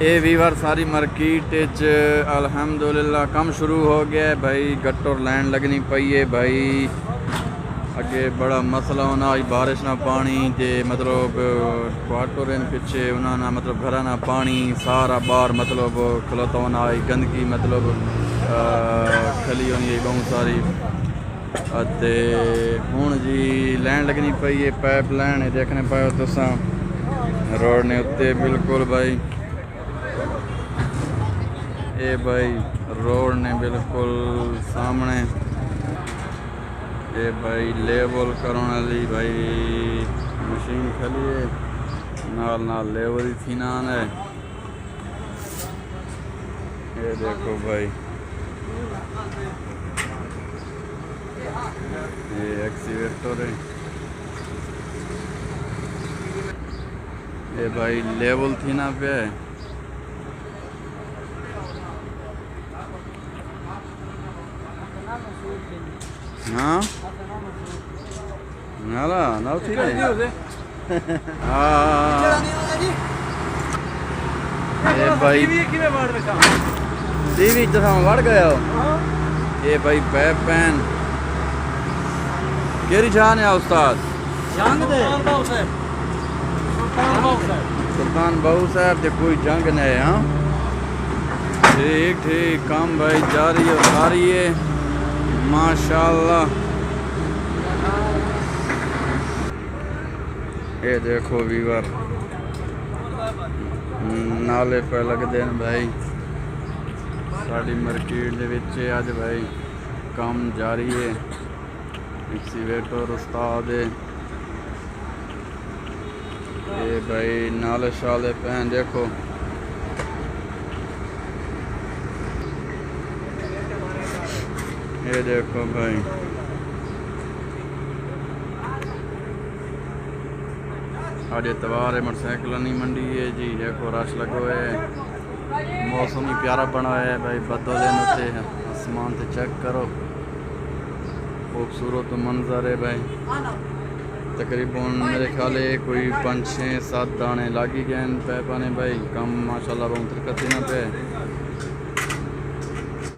ये वीवर सारी मार्केट अल्हम्दुलिल्लाह कम शुरू हो गया है भाई। गट्टोर लैंड लगनी पई है भाई। अगे बड़ा मसला होना बारिश ना पानी ते मतलब क्वार्टर पिछे उन्होंने मतलब घर ना पानी सारा बाहर मतलब खलोता होना गंदगी मतलब खली होनी है बहुत सारी। हूँ जी लैंड लगनी पई है पाइप लैंड है देखने पाओ तुसा रोड ने उत्ते बिल्कुल भाई। ये भाई रोड ने बिल्कुल सामने ये भाई लेवल करने वाली भाई मशीन खली है नाल नाल लेवल थी ना है। ये देखो भाई ये एक्सीवेटर है। ये भाई लेवल थी ना पे हाँ नाला नाल थी हाँ ये भाई टीवी जहाँ बढ़ गया हो। ये भाई पैप पैन केरी जान है उस्ताद सुल्तान बाबू साहब ते कोई जंग नहीं है। हाँ ठीक ठीक काम भाई जारी है सारी है माशाल्लाह। ये देखो वीवर नाले पे लगते हैं भाई साड़ी मार्केट दे विच अज भाई काम जारी है। एक्सीवेटर उस्ताद है। ये भाई नाले शाले पैन देखो ये देखो भाई आज इतवार है मोटरसाइकिल नहीं मंडी है जी। देखो रश लगो है मौसम ही प्यारा बना है भाई बदल होते हैं आसमान से चेक करो खूबसूरत मंजर है भाई। तकरीबन मेरे ख्याल है कोई 5 6 7 दाने लागी गए पैपा ने भाई कम माशाल्लाह बहुत तरक्की ना पे।